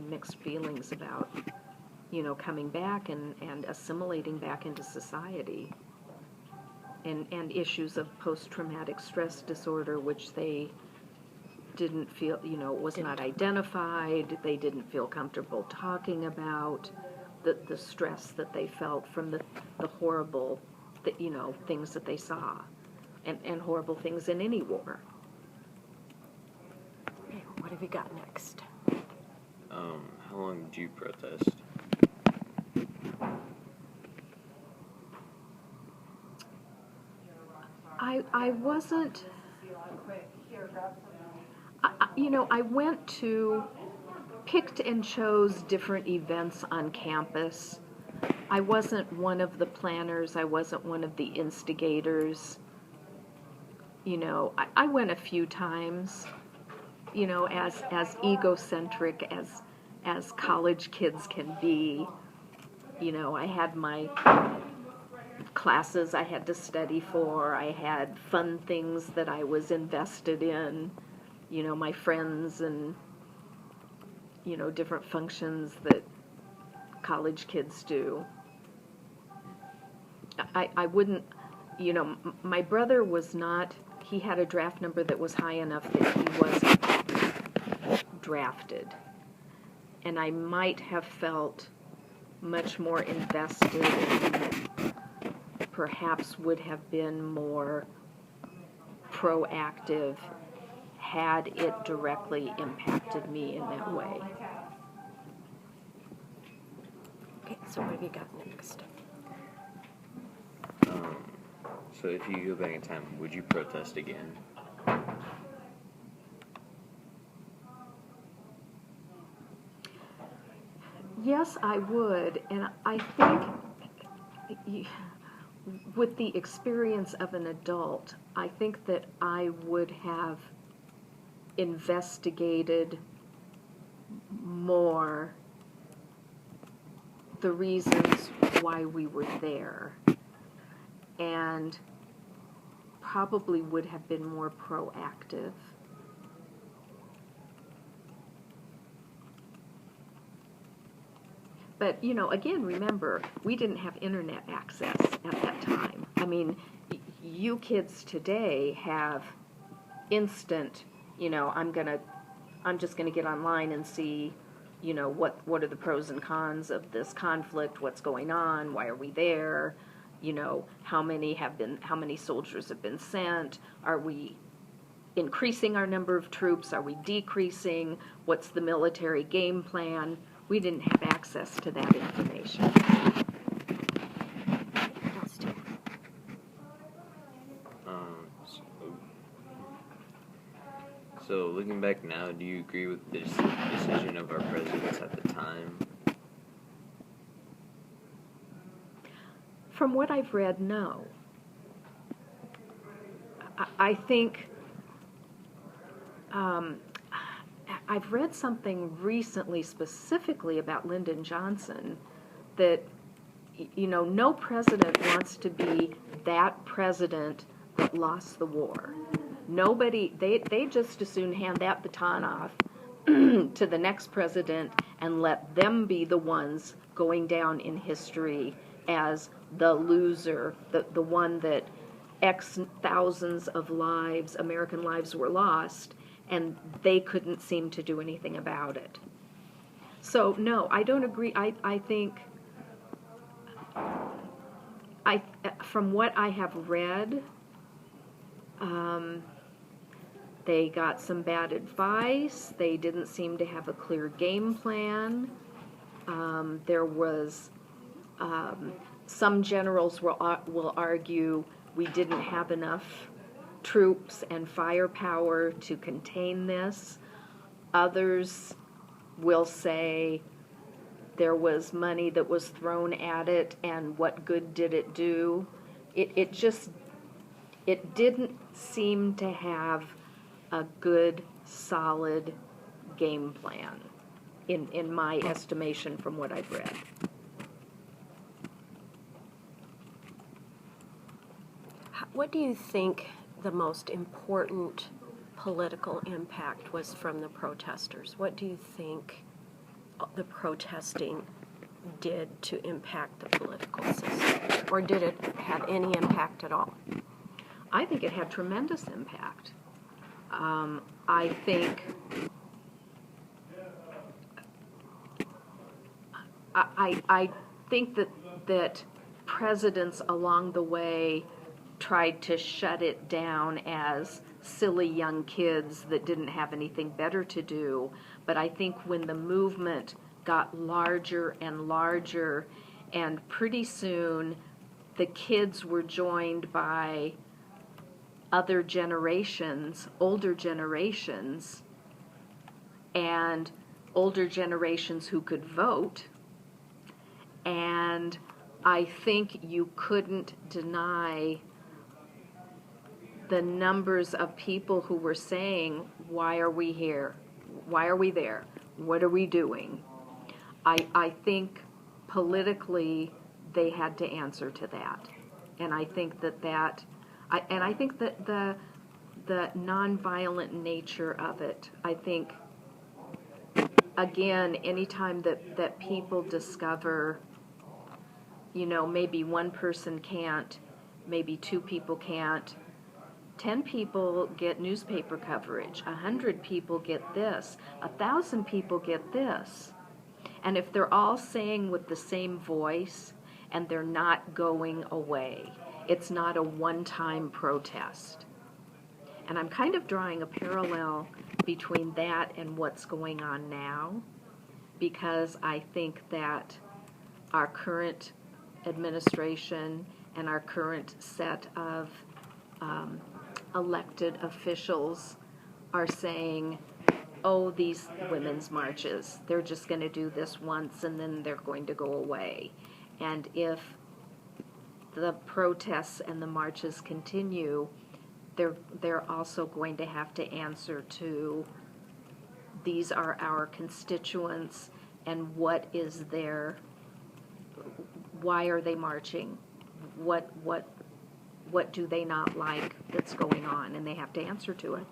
very mixed feelings about, coming back and assimilating back into society. And issues of post-traumatic stress disorder, which they didn't feel, was not identified. They didn't feel comfortable talking about the stress that they felt from the horrible, things that they saw, and horrible things in any war. Okay, what have you got next? How long did you protest? I wasn't, I went to, picked and chose different events on campus. I wasn't one of the planners. I wasn't one of the instigators. I went a few times, as egocentric as college kids can be. I had my classes I had to study for. I had fun things that I was invested in, my friends and, different functions that college kids do. I wouldn't, my brother was not, he had a draft number that was high enough that he wasn't drafted. And I might have felt much more invested and perhaps would have been more proactive had it directly impacted me in that way. Okay, so what have you got next? So if you go back in time, would you protest again? Yes, I would, and I think with the experience of an adult, I think that I would have investigated more the reasons why we were there, and probably would have been more proactive. But, again, remember, we didn't have internet access at that time. I mean, you kids today have instant, I'm just gonna get online and see, what are the pros and cons of this conflict, what's going on, why are we there, how many soldiers have been sent, are we increasing our number of troops, are we decreasing, what's the military game plan? We didn't have access to that information. So looking back now, do you agree with this decision of our presidents at the time? From what I've read, no. I think I've read something recently specifically about Lyndon Johnson that, no president wants to be that president that lost the war. Nobody, they just as soon hand that baton off to the next president and let them be the ones going down in history as the loser, the one that X thousands of lives, American lives were lost, and they couldn't seem to do anything about it. So, no, I don't agree. I think, from what I have read, they got some bad advice. They didn't seem to have a clear game plan. There was, some generals will argue we didn't have enough troops and firepower to contain this. Others will say there was money that was thrown at it, and what good did it do? It didn't seem to have a good, solid game plan, in my estimation from what I've read. What do you think the most important political impact was from the protesters? What do you think the protesting did to impact the political system? Or did it have any impact at all? I think it had tremendous impact. I think I think that presidents along the way tried to shut it down as silly young kids that didn't have anything better to do. But I think when the movement got larger and larger, and pretty soon the kids were joined by other generations, older generations, and older generations who could vote. And I think you couldn't deny the numbers of people who were saying, why are we here? Why are we there? What are we doing? I think politically they had to answer to that. And I think I think that the nonviolent nature of it, I think, again, anytime that people discover, maybe one person can't, maybe two people can't, 10 people get newspaper coverage, 100 people get this, 1,000 people get this. And if they're all saying with the same voice and they're not going away, it's not a one-time protest. And I'm kind of drawing a parallel between that and what's going on now, because I think that our current administration and our current set of elected officials are saying, oh, these women's marches, they're just going to do this once and then they're going to go away. And if the protests and the marches continue, they're also going to have to answer to, these are our constituents, and what is their, why are they marching? What do they not like that's going on? And they have to answer to it.